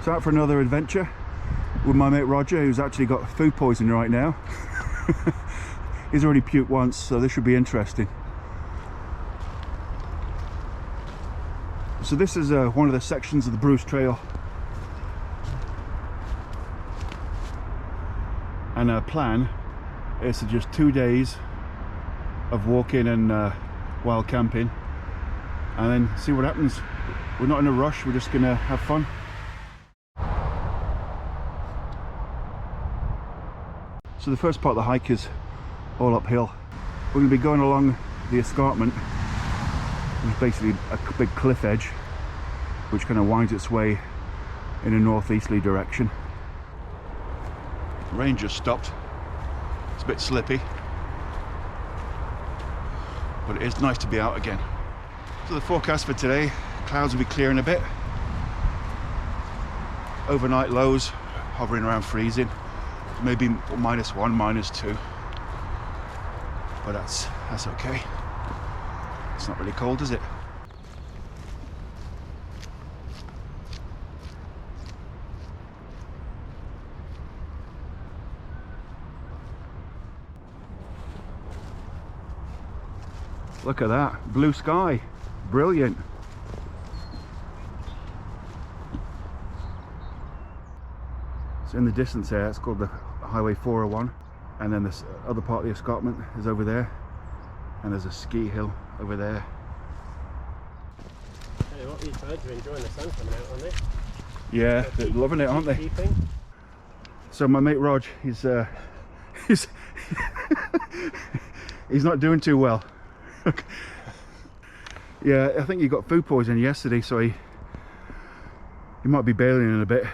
So out for another adventure with my mate Roger, who's actually got food poisoning right now. He's already puked once, so this should be interesting. So this is one of the sections of the Bruce Trail, and our plan is to just 2 days of walking and wild camping, and then see what happens. We're not in a rush, we're just gonna have fun. So the first part of the hike is all uphill. We're going to be going along the escarpment, which is basically a big cliff edge which kind of winds its way in a northeasterly direction. The rain just stopped. It's a bit slippy, but it is nice to be out again. So the forecast for today, clouds will be clearing a bit. Overnight lows hovering around freezing. Maybe -1, -2, but that's okay. It's not really cold, is it? Look at that, blue sky, brilliant. So in the distance there, it's called the Highway 401, and then this other part of the escarpment is over there, and there's a ski hill over there. Tell you what, these birds are enjoying the sun coming out, aren't they? Yeah, they're loving it, aren't they? So my mate Rog, he's he's not doing too well. Yeah, I think he got food poisoning yesterday, so he might be bailing in a bit,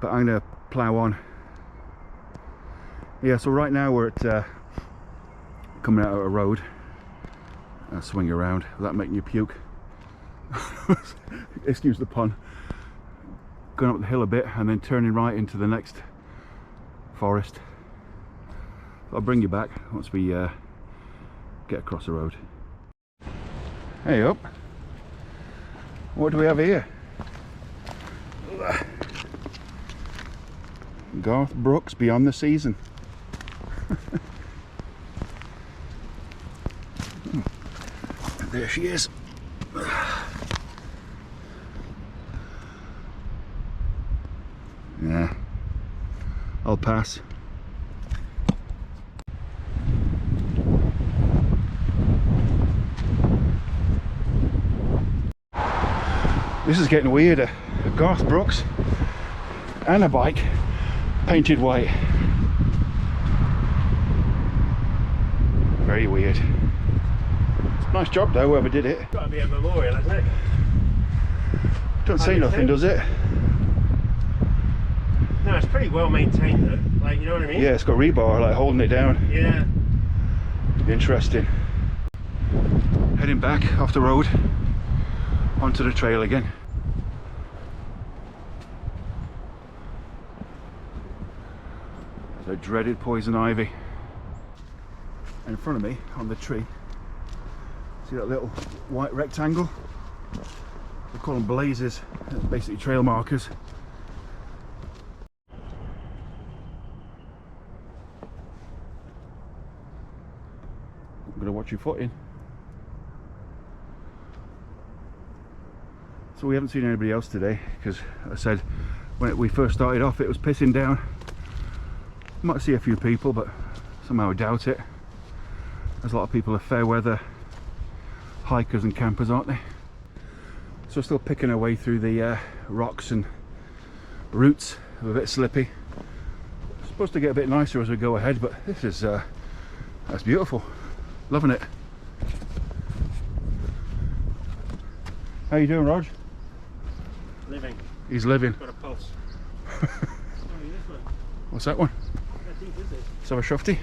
but I'm gonna plow on. Yeah, so right now we're at coming out of a road. I'll swing around without making you puke. Excuse the pun. Going up the hill a bit and then turning right into the next forest. I'll bring you back once we get across the road. Hey up. What do we have here? Garth Brooks, Beyond the Season. There she is. Yeah, I'll pass. This is getting weirder. Garth Brooks and a bike painted white. Very weird. Nice job though, whoever did it. Got to be a memorial, hasn't it? Don't say nothing, does it? No, it's pretty well maintained though, like, you know what I mean? Yeah, it's got rebar like holding it down. Yeah. Interesting. Heading back off the road onto the trail again. The dreaded poison ivy. And in front of me on the tree, see that little white rectangle? We call them blazes, basically trail markers. I'm going to watch your footing. So we haven't seen anybody else today because I said when we first started off it was pissing down. Might see a few people, but somehow I doubt it. There's a lot of people are fair weather hikers and campers, aren't they? So we're still picking our way through the rocks and roots. They're a bit slippy. It's supposed to get a bit nicer as we go ahead, but this is that's beautiful. Loving it. How you doing, Rog? Living. He's living. Got a pulse. What's that one? Let's have a shufty.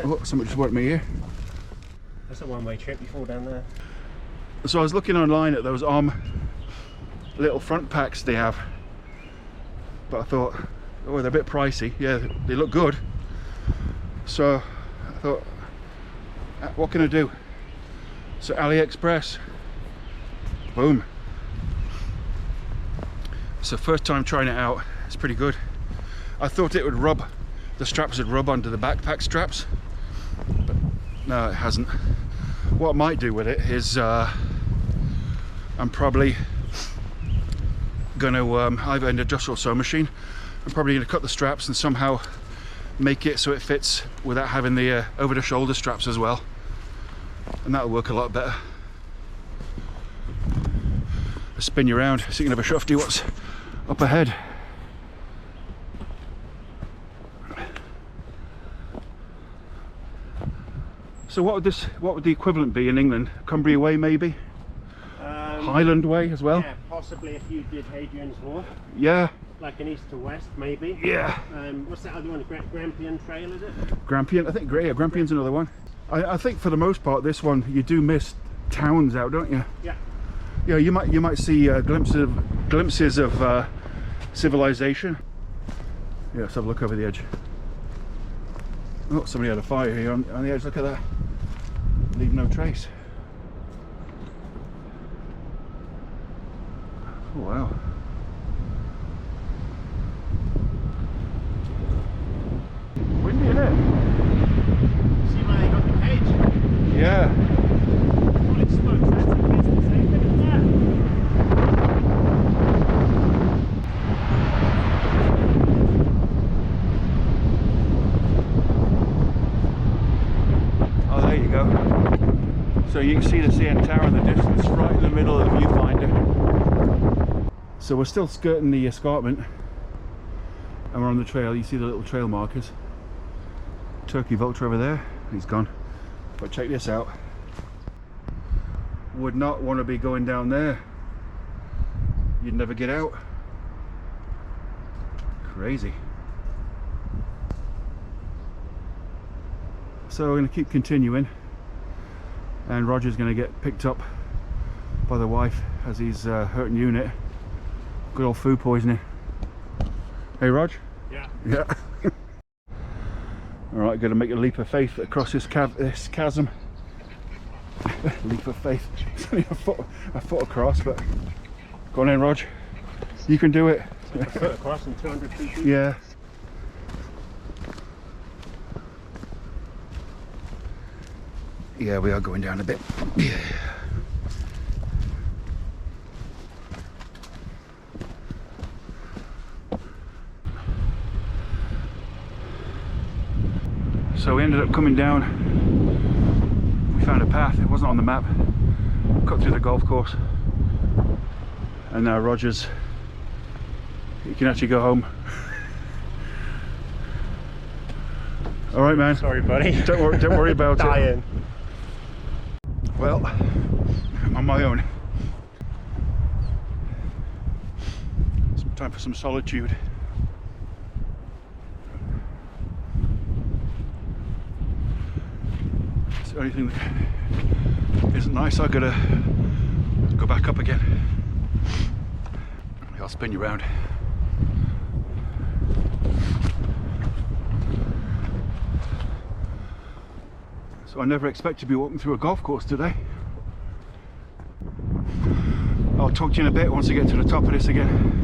Oh, somebody just worked me here. That's a one-way trip, you fall down there. So I was looking online at those little front packs they have, but I thought, oh, they're a bit pricey. Yeah, they look good. So I thought, what can I do? So AliExpress, boom. So first time trying it out, it's pretty good. I thought it would rub, the straps would rub onto the backpack straps, but no, it hasn't. What I might do with it is I'm probably going to either an industrial sewing machine. I'm probably going to cut the straps and somehow make it so it fits without having the over the shoulder straps as well, and that'll work a lot better. I'll spin you around so you can have a shufty what's up ahead. So what would the equivalent be in England? Cumbria Way maybe? Highland Way as well? Yeah, possibly if you did Hadrian's Wharf. Yeah. Like an east to west maybe. Yeah. What's that other one? Grampian Trail, is it? Grampian, I think, yeah, Grampian's another one. I think for the most part this one you do miss towns out, don't you? Yeah. Yeah, you might see glimpses of civilization. Yeah, let's have a look over the edge. Oh, somebody had a fire here on the edge. Look at that. Leave no trace. Oh, wow. Windy, isn't it? See where they got the cage? Yeah. Well, it smokes. That's the business, eh? Look at that. Oh, there you go. So you can see the CN Tower in the distance, right in the middle of the viewfinder. So we're still skirting the escarpment, and we're on the trail. You see the little trail markers. Turkey vulture over there, he's gone. But check this out. Would not want to be going down there. You'd never get out. Crazy. So we're going to keep continuing, and Roger's going to get picked up by the wife as he's hurting unit. Good old food poisoning. Hey Rog? Yeah. Yeah. Alright, going to make a leap of faith across this chasm. Leap of faith. It's only a foot across, but go on in, Rog. You can do it. A foot across and 200 feet deep. Yeah. Yeah, we are going down a bit. Yeah. So we ended up coming down. We found a path. It wasn't on the map. Cut through the golf course. And now Roger's, you can actually go home. All right, man. Sorry, buddy. Don't worry about it. Dying. Well, I'm on my own. It's time for some solitude. It's the only thing that isn't nice. I've got to go back up again. I'll spin you around. So I never expect to be walking through a golf course today. I'll talk to you in a bit once I get to the top of this again.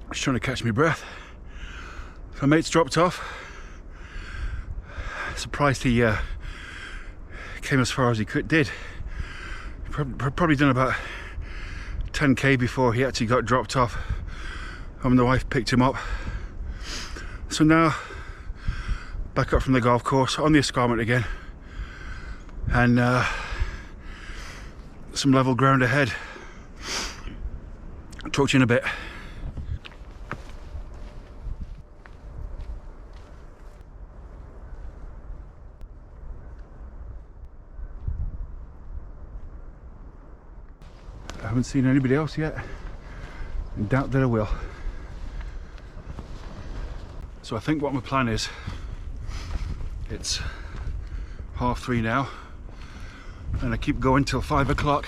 Just trying to catch my breath. So mate's dropped off. Surprised he came as far as he did. Probably done about 10k before he actually got dropped off. The wife picked him up. So now back up from the golf course on the escarpment again, and some level ground ahead. I'll talk to you in a bit. I haven't seen anybody else yet, and doubt that I will. So I think what my plan is, it's 3:30 now, and I keep going till 5 o'clock.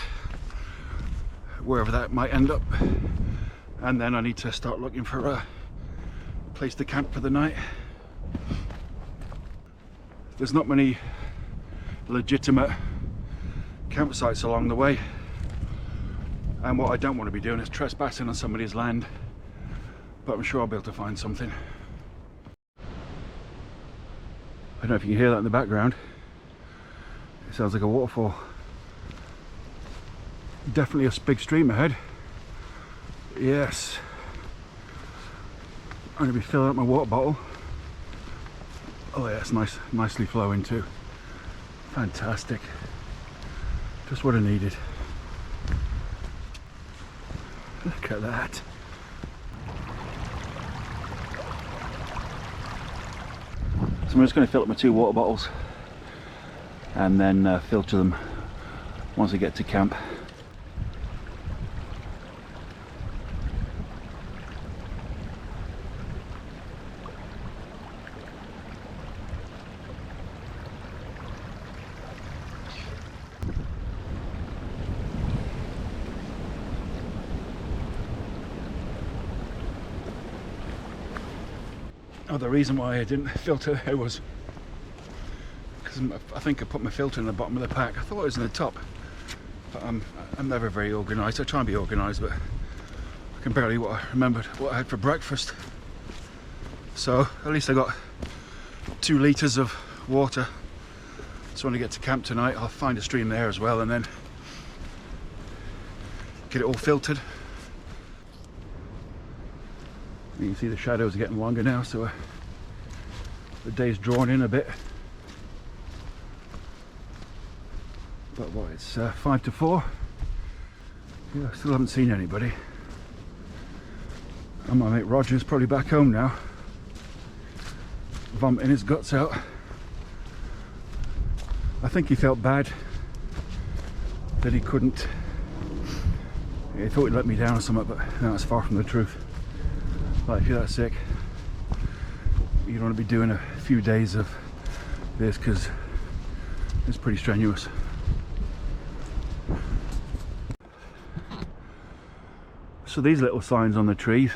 wherever that might end up, and then I need to start looking for a place to camp for the night. There's not many legitimate campsites along the way, and what I don't want to be doing is trespassing on somebody's land, but I'm sure I'll be able to find something. I don't know if you can hear that in the background. It sounds like a waterfall. Definitely a big stream ahead. Yes. I'm going to be filling up my water bottle. Oh yeah, it's nicely flowing too. Fantastic. Just what I needed. Look at that. So I'm just going to fill up my 2 water bottles and then filter them once I get to camp. Oh, the reason why I didn't filter it was because I think I put my filter in the bottom of the pack. I thought it was in the top, but I'm never very organised. I try and be organised, but I can barely remember what I had for breakfast. So at least I got 2 litres of water. So when I get to camp tonight, I'll find a stream there as well, and then get it all filtered. You can see the shadows are getting longer now, so the day's drawn in a bit. But what, it's 5 to 4. Yeah, I still haven't seen anybody. And my mate Roger's probably back home now, vomiting his guts out. I think he felt bad that he couldn't. He thought he'd let me down or something, but no, it's far from the truth. Like, if you're that sick, you don't want to be doing a few days of this because it's pretty strenuous. So these little signs on the trees,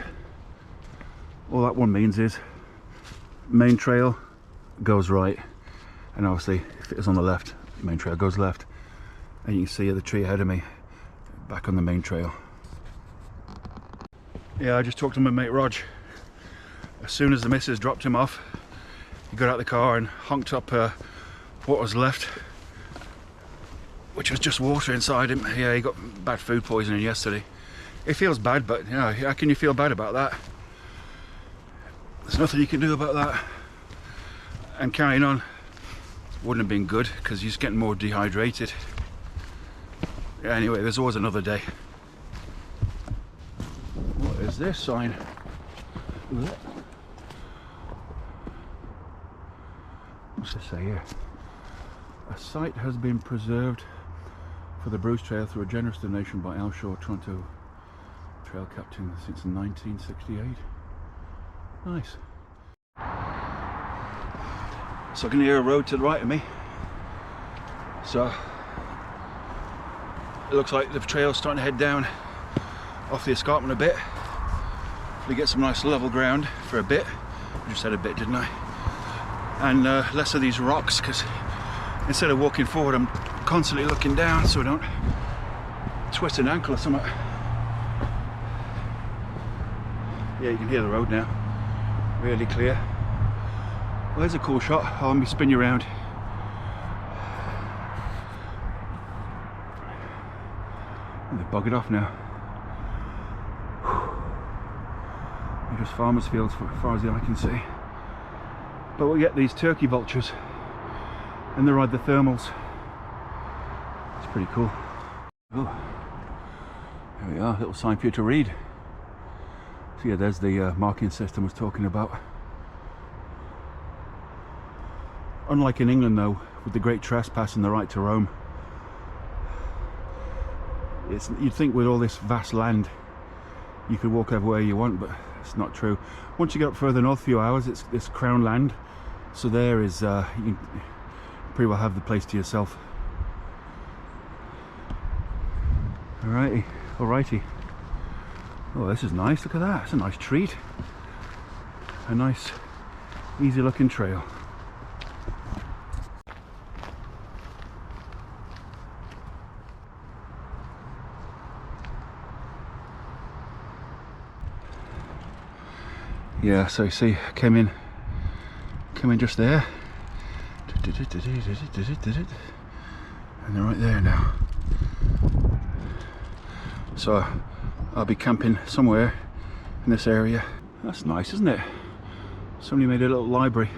all that one means is main trail goes right, and obviously if it is on the left, main trail goes left, and you can see the tree ahead of me back on the main trail. Yeah, I just talked to my mate Rog. As soon as the missus dropped him off, he got out of the car and honked up what was left, which was just water inside him. Yeah, he got bad food poisoning yesterday. It feels bad, but you know, how can you feel bad about that? There's nothing you can do about that. And carrying on wouldn't have been good because he's getting more dehydrated. Yeah, anyway, there's always another day. What is this sign? What's this say here? A site has been preserved for the Bruce Trail through a generous donation by Al Shaw, Toronto Trail Captain since 1968. Nice. So I can hear a road to the right of me. So it looks like the trail's starting to head down off the escarpment a bit. We get some nice level ground for a bit. I just said a bit, didn't I? And less of these rocks, because instead of walking forward, I'm constantly looking down so I don't twist an ankle or something. Yeah, you can hear the road now. Really clear. Well, there's a cool shot. I'll let me spin you around. And they've buggered off now. They're just farmers' fields as far as the eye can see. But we'll get these turkey vultures and they ride the thermals. It's pretty cool. Oh, there we are, little sign for you to read. So yeah, there's the marking system I was talking about. Unlike in England though, with the Great Trespass and the right to roam, you'd think with all this vast land you could walk everywhere you want, but it's not true. Once you get up further north a few hours, it's crown land, so there is you can pretty well have the place to yourself. Alrighty, Alrighty. Oh, this is nice. Look at that. It's a nice treat. A nice, easy looking trail. Yeah, so you see, came in just there, and they're right there now. So I'll be camping somewhere in this area. That's nice, isn't it? Somebody made a little library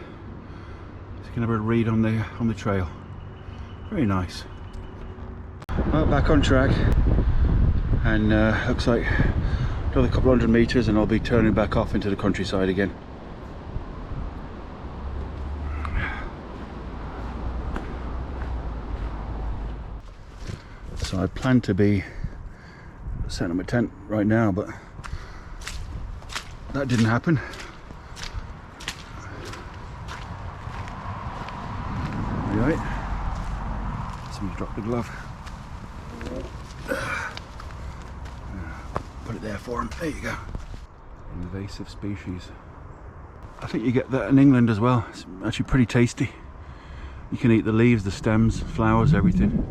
so you can have a read on the trail. Very nice. Well, back on track, and looks like another couple hundred meters and I'll be turning back off into the countryside again. So I plan to be setting up my tent right now, but that didn't happen. Right. Somebody dropped the glove. Put it there for him. There you go. Invasive species. I think you get that in England as well. It's actually pretty tasty. You can eat the leaves, the stems, flowers, everything.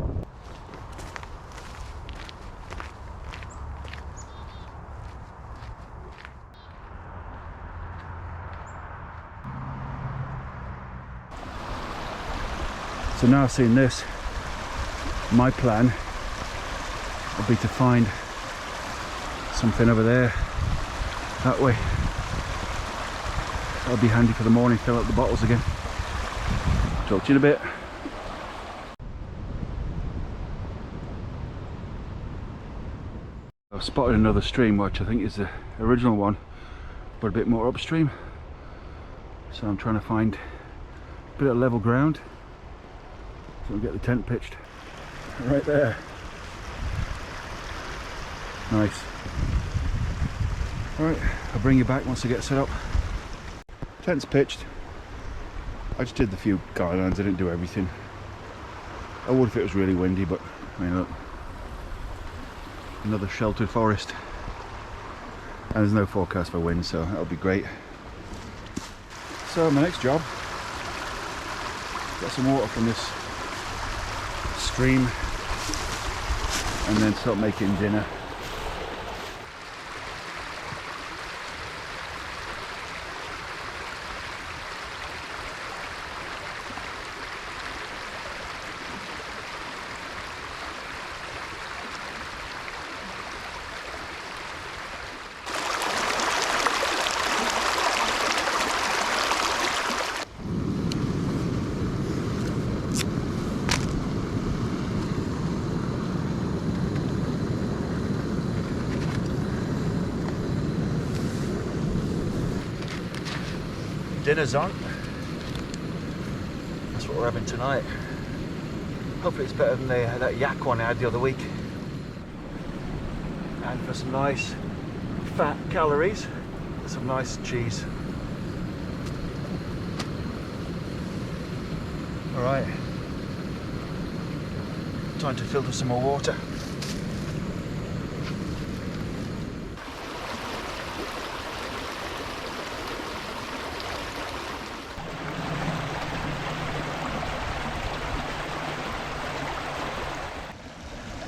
So now seeing this, my plan will be to find something over there, that way. That'll be handy for the morning, fill up the bottles again. Talk to you in a bit. I've spotted another stream which I think is the original one, but a bit more upstream. So I'm trying to find a bit of level ground so we'll get the tent pitched. Right there. Nice. Alright, I'll bring you back once I get set up. Tent's pitched. I just did the few guidelines, I didn't do everything. I would if it was really windy, but I mean look. Another sheltered forest. And there's no forecast for wind, so that'll be great. So my next job, get some water from this stream and then start making dinner. Dinner's on. That's what we're having tonight. Hopefully it's better than that yak one I had the other week. And for some nice fat calories, some nice cheese. Alright, time to filter some more water.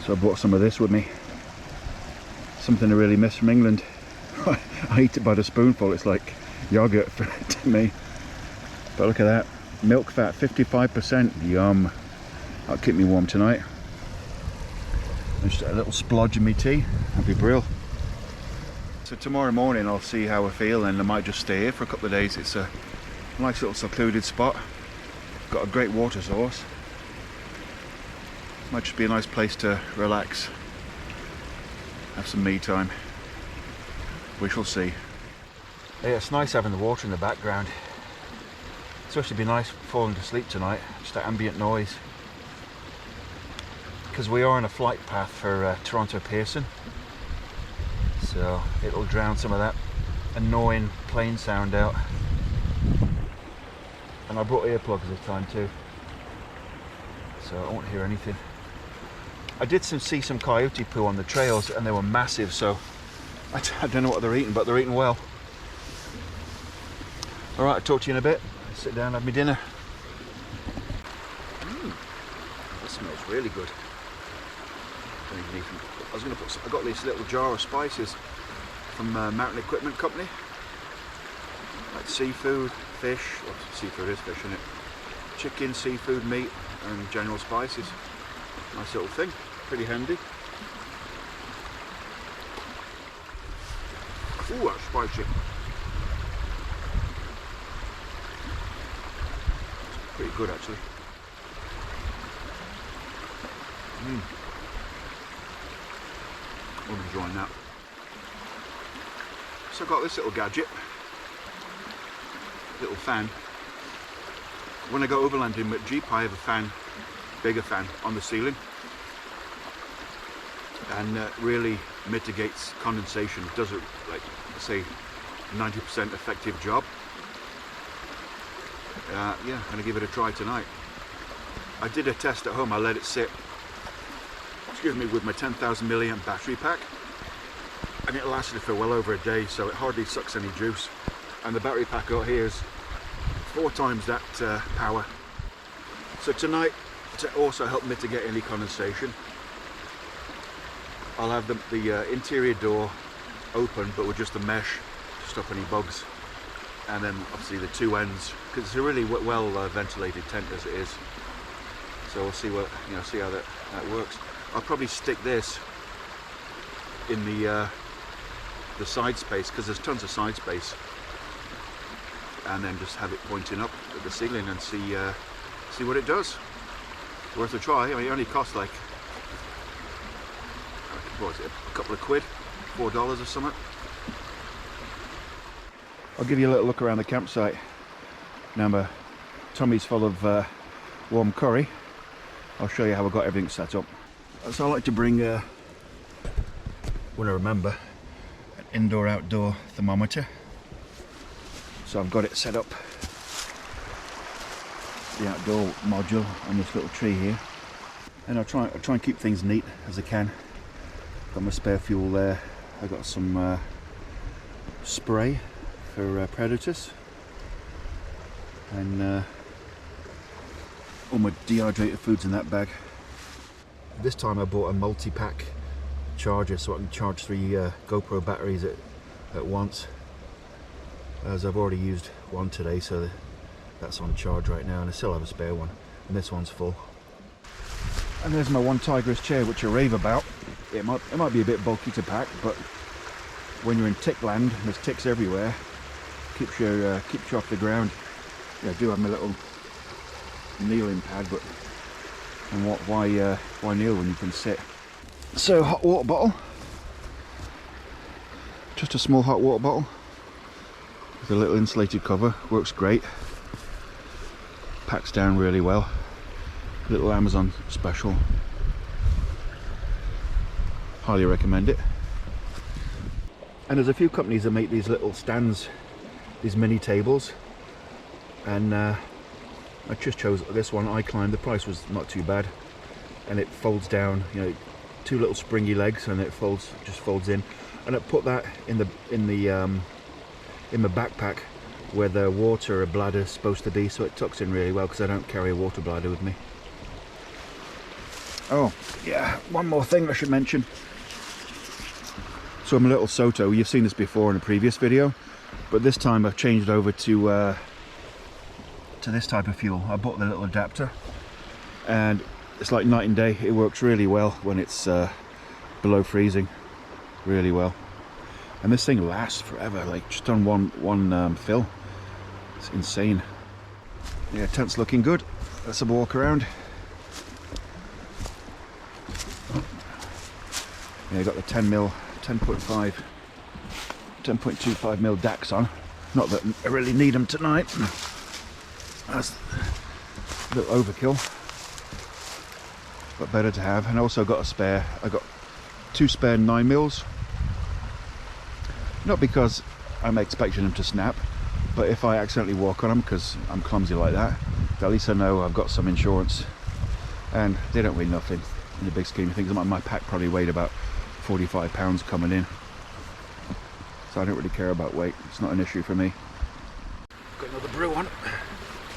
So I brought some of this with me. Something I really miss from England. I eat it by the spoonful, it's like yogurt to me. But look at that, milk fat 55%, yum. That'll keep me warm tonight. And just a little splodge in my tea, that'd be brilliant. So tomorrow morning I'll see how I feel and I might just stay here for a couple of days. It's a nice little secluded spot. Got a great water source. Might just be a nice place to relax, have some me time. We shall see. Yeah, it's nice having the water in the background. Especially be nice falling to sleep tonight, just that ambient noise. Because we are on a flight path for Toronto Pearson, so it'll drown some of that annoying plane sound out. And I brought earplugs this time too, so I won't hear anything. I did see some coyote poo on the trails, and they were massive, so I don't know what they're eating, but they're eating well. Alright, I'll talk to you in a bit. Sit down, have my dinner. That smells really good. I was going to put. I got this little jar of spices from Mountain Equipment Company, like seafood, fish. Well, seafood is fish, isn't it? Chicken, seafood, meat, and general spices. Nice little thing. Pretty handy. Ooh, that's spicy. Pretty good actually. I'm enjoying that. So I've got this little gadget, little fan. When I go overlanding with Jeep, I have a fan, bigger fan on the ceiling, and really mitigates condensation. It does it, like, say, 90% effective job. Yeah, I'm going to give it a try tonight. I did a test at home. I let it sit, with my 10,000 milliamp battery pack, and it lasted for well over a day, so it hardly sucks any juice. And the battery pack out here is 4 times that power. So tonight, to also help mitigate any condensation, I'll have the interior door open, but with just a mesh to stop any bugs, and then obviously the 2 ends, because it's a really well ventilated tent as it is. So we'll see what, see how that works. I'll probably stick this in the side space, because there's tons of side space, and then just have it pointing up at the ceiling and see what it does. Worth a try. I mean, it only costs like, what is it, a couple of quid, $4 or something. I'll give you a little look around the campsite. Now my tummy's full of warm curry. I'll show you how I got everything set up. So I like to bring, when I remember, an indoor-outdoor thermometer. So I've got it set up, the outdoor module on this little tree here, and I'll try and keep things neat as I can. Got my spare fuel there. I got some spray for predators, and all my dehydrated foods in that bag. This time I bought a multi-pack charger so I can charge 3 GoPro batteries at once, as I've already used one today, so that's on charge right now, and I still have a spare one, and this one's full. And there's my one Tigress chair, which I rave about. It might be a bit bulky to pack, but when you're in tick land and there's ticks everywhere, keeps you off the ground. Yeah, I do have my little kneeling pad, but and why kneel when you can sit? So, hot water bottle, just a small hot water bottle with a little insulated cover, works great, packs down really well. Little Amazon special, highly recommend it. And there's a few companies that make these little stands, these mini tables, and I just chose this one. I climbed. The price was not too bad, and it folds down. 2 little springy legs, and it just folds in. And I put that in my backpack where the water bladder is supposed to be, so it tucks in really well because I don't carry a water bladder with me. Oh yeah, one more thing I should mention. So I'm a little Soto. You've seen this before in a previous video, but this time I've changed over to this type of fuel. I bought the little adapter, and it's like night and day. It works really well when it's below freezing, really well. And this thing lasts forever, like just on one fill. It's insane. Yeah, tent's looking good. Let's have a walk around. Yeah, got the 10.25 mil DAX on. Not that I really need them tonight. That's a little overkill, but better to have. And I also got a spare. I got 2 spare 9 mils. Not because I'm expecting them to snap, but if I accidentally walk on them, because I'm clumsy like that, at least I know I've got some insurance, and they don't weigh nothing. in the big scheme of things. My pack probably weighed about 45 pounds coming in, so I don't really care about weight. It's not an issue for me. Got another brew on,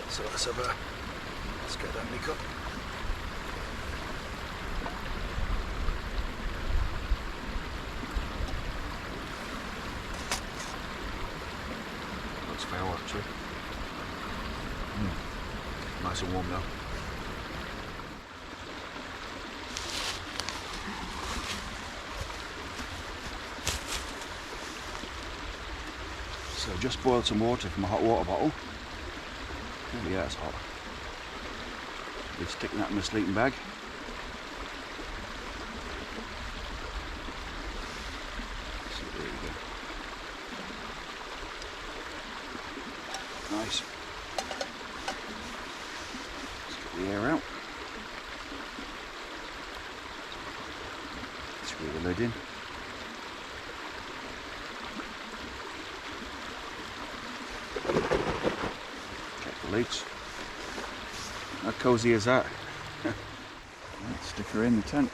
so let's get that nick up. Looks fair actually. Nice and warm now. So just boiled some water from a hot water bottle. Oh yeah, it's hot. We're sticking that in the sleeping bag. So there we go. Nice. Let's get the air out. Screw the lid in. Leaks. How cosy is that? Let's stick her in the tent.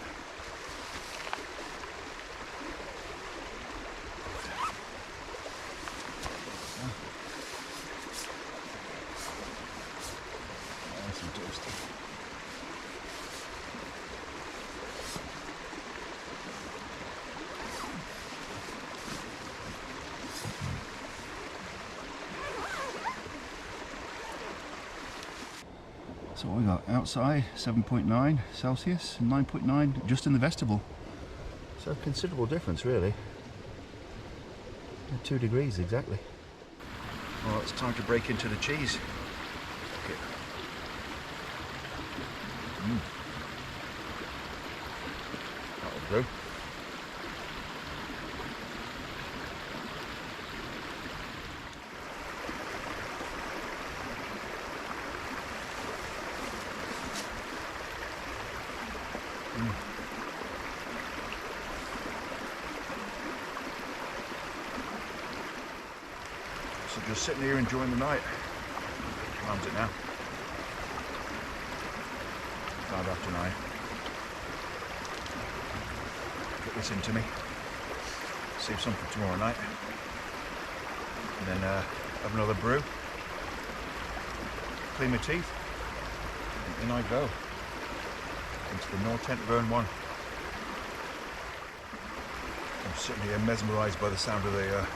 Nice and toasty. So we got outside 7.9 Celsius and 9.9 just in the vestibule. So considerable difference really. 2 degrees exactly. Well, it's time to break into the cheese. Okay. That'll do. So just sitting here enjoying the night. What time's it now? 9:05. Get this into me. Save some for tomorrow night. And then have another brew. Clean my teeth. And in I go. Into the North Tent Burn 1. I'm sitting here mesmerised by the sound of the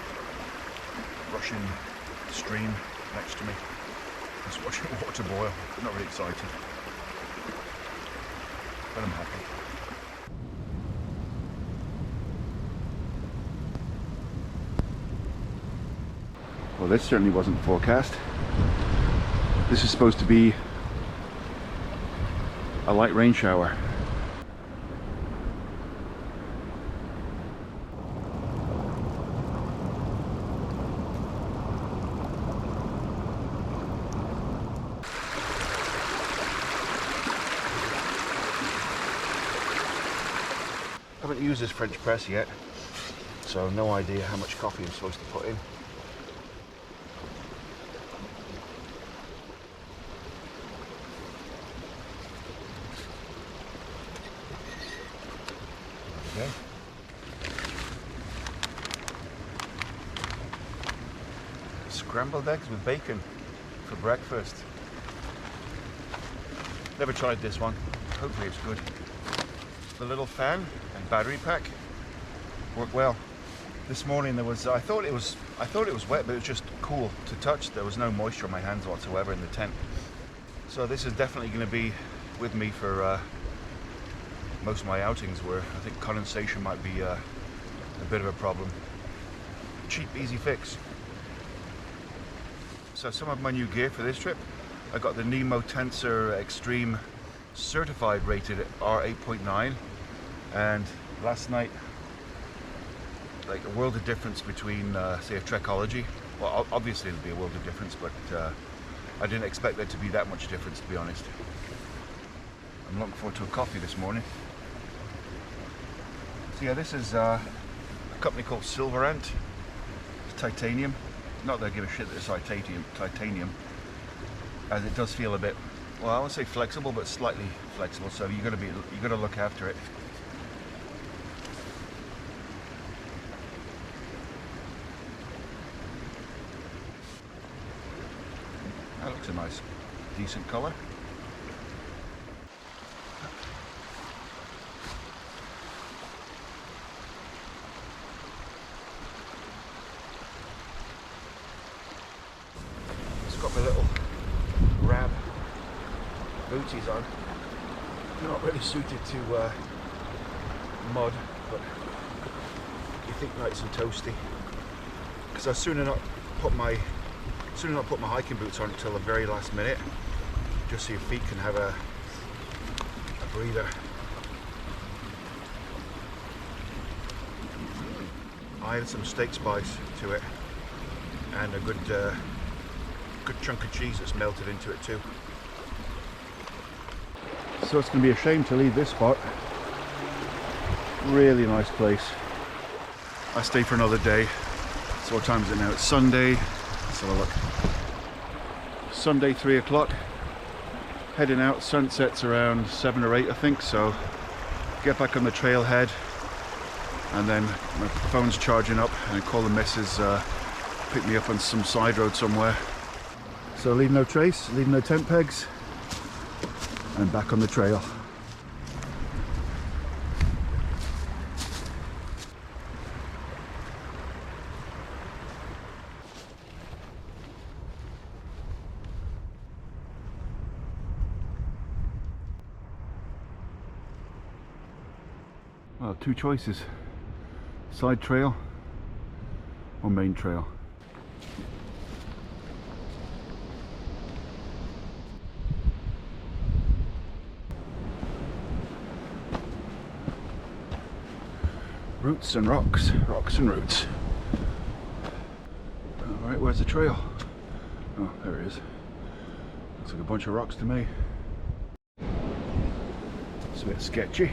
rushing stream next to me. Just watching water boil. I'm not really excited, but I'm happy. Well, this certainly wasn't forecast. This is supposed to be a light rain shower. I haven't used this French press yet, so no idea how much coffee I'm supposed to put in. Okay. Scrambled eggs with bacon for breakfast. Never tried this one. Hopefully it's good. The little fan and battery pack work well. This morning there was, I thought it was wet, but it was just cool to touch. There was no moisture on my hands whatsoever in the tent. So this is definitely going to be with me for most of my outings, where I think condensation might be a bit of a problem. Cheap, easy fix. So some of my new gear for this trip, I got the Nemo Tensor Extreme certified rated R8.9, and last night, like a world of difference between say a Trekology. Well, obviously there'll be a world of difference, but I didn't expect there to be that much difference, to be honest. I'm looking forward to a coffee this morning. So yeah, this is a company called Silverant. It's titanium. Not that I give a shit that it's titanium, as it does feel a bit well, I won't say flexible, but slightly flexible. So you got to look after it. That looks a nice, decent color. It's got my little Rab booties on. Not really suited to mud, but you think nice and toasty. Because I sooner not put my hiking boots on until the very last minute, just so your feet can have a breather. I added some steak spice to it, and a good chunk of cheese that's melted into it too. So it's going to be a shame to leave this spot. Really nice place. I stay for another day. So what time is it now? It's Sunday. Let's have a look. Sunday, 3 o'clock. Heading out. Sunset's around 7 or 8, I think. So get back on the trailhead, and then my phone's charging up, and I call the missus, pick me up on some side road somewhere. So leave no trace, leave no tent pegs, and back on the trail. Well, two choices: side trail or main trail. Roots and rocks, rocks and roots. Alright, where's the trail? Oh, there it is. Looks like a bunch of rocks to me. It's a bit sketchy.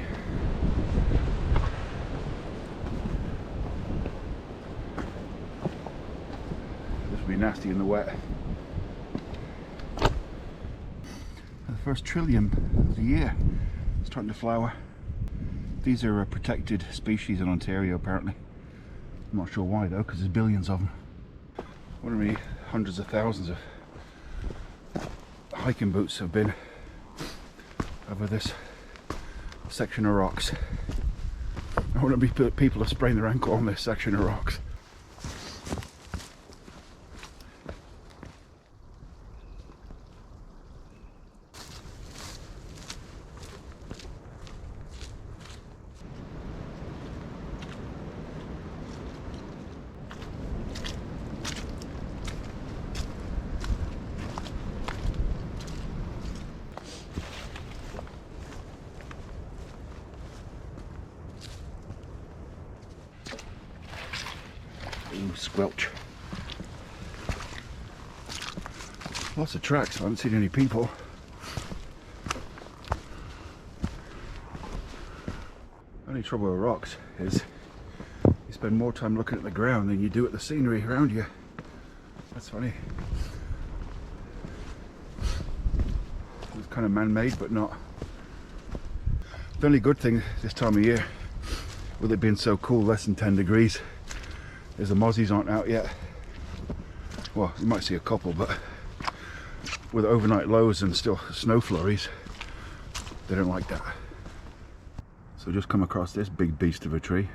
This would be nasty in the wet. The first trillium of the year. It's starting to flower. These are a protected species in Ontario, apparently. I'm not sure why though, because there's billions of them. I wonder how many hundreds of thousands of hiking boots have been over this section of rocks. I wonder how many people have sprained their ankle on this section of rocks. Ooh, squelch. Lots of tracks, I haven't seen any people. Only trouble with rocks is you spend more time looking at the ground than you do at the scenery around you. That's funny. It's kind of man-made, but not. The only good thing this time of year, with it being so cool, less than 10 degrees, is the mozzies aren't out yet. Well, you might see a couple, but with overnight lows and still snow flurries, they don't like that. So just come across this big beast of a tree.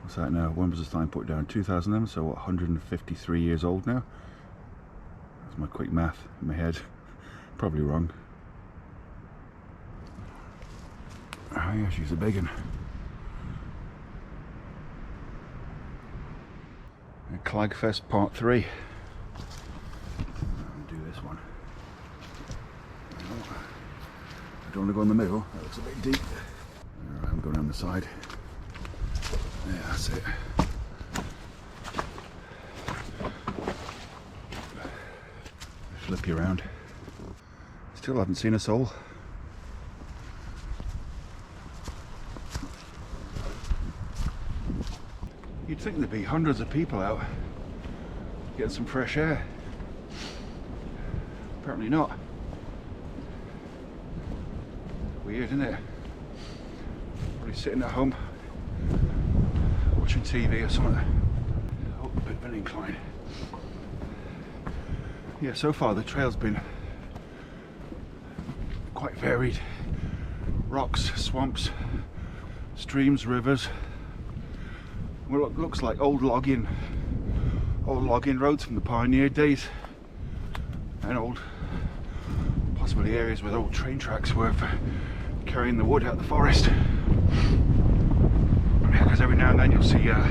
What's that now? When was the sign put down? 2000, so what, 153 years old now? That's my quick math in my head. Probably wrong. Oh yeah, she's a big one. Clagfest Part 3. I'll do this one. I don't want to go in the middle, that looks a bit deep. Alright, I'm going down the side. Yeah, that's it. Flip you around. Still haven't seen a soul. You'd think there'd be hundreds of people out getting some fresh air. Apparently not. Weird, isn't it? Probably sitting at home watching TV or something. Oh, a bit of an incline. Yeah, so far the trail's been quite varied. Rocks, swamps, streams, rivers. Well, it looks like old logging roads from the pioneer days, and possibly areas where old train tracks were for carrying the wood out of the forest. Because every now and then you'll see a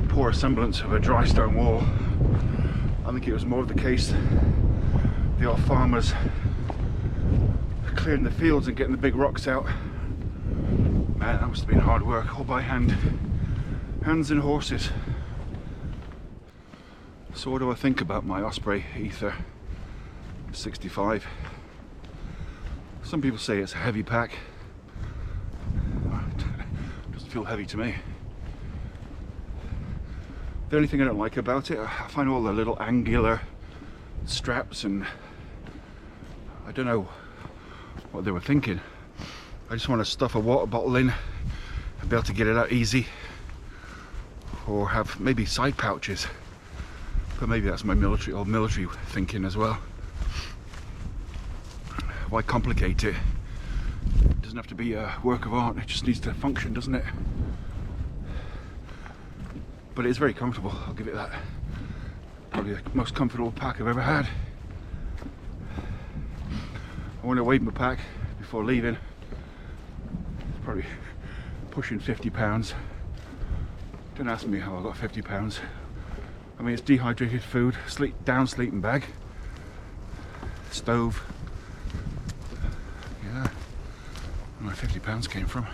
poor semblance of a dry stone wall. I think it was more of the case the old farmers clearing the fields and getting the big rocks out. Man, that must have been hard work, all by hand. Hands and horses. So what do I think about my Osprey Ether 65? Some people say it's a heavy pack. It doesn't feel heavy to me. The only thing I don't like about it, I find all the little angular straps, and I don't know what they were thinking. I just want to stuff a water bottle in and be able to get it out easy, or have maybe side pouches, but maybe that's my military thinking as well. Why complicate it? It doesn't have to be a work of art, it just needs to function, doesn't it? But it's very comfortable, I'll give it that. Probably the most comfortable pack I've ever had. I want to weigh my pack before leaving. Probably pushing 50 pounds. Don't ask me how I got 50 pounds. I mean, it's dehydrated food, down sleeping bag, stove. Yeah, where my 50 pounds came from.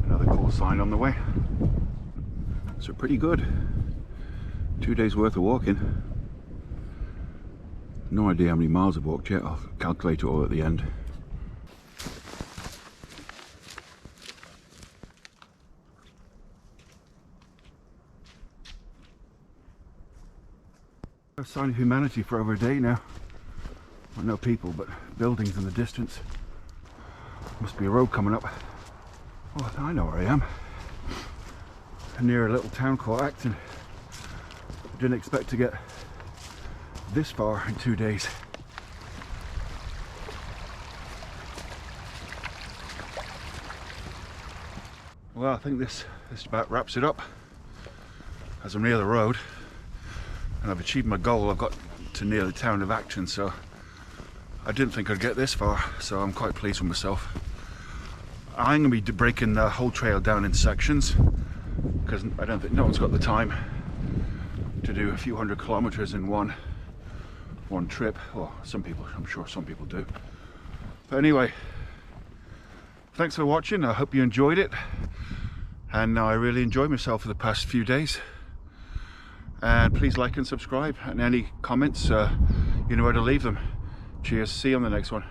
Another call sign on the way. So pretty good. 2 days worth of walking. No idea how many miles I've walked yet. I'll calculate it all at the end. A sign of humanity for over a day now. Well, no people, but buildings in the distance. Must be a road coming up. Oh, I know where I am. Near a little town called Acton. Didn't expect to get this far in 2 days. Well, I think this about wraps it up, as I'm near the road and I've achieved my goal. I've got to near the town of Acton, so I didn't think I'd get this far, so I'm quite pleased with myself. I'm going to be breaking the whole trail down in sections, because I don't think no one's got the time to do a few hundred kilometers in one trip. Well, some people, I'm sure some people do. But anyway, thanks for watching. I hope you enjoyed it, and I really enjoyed myself for the past few days. And please like and subscribe, and any comments, you know where to leave them. Cheers, see you on the next one.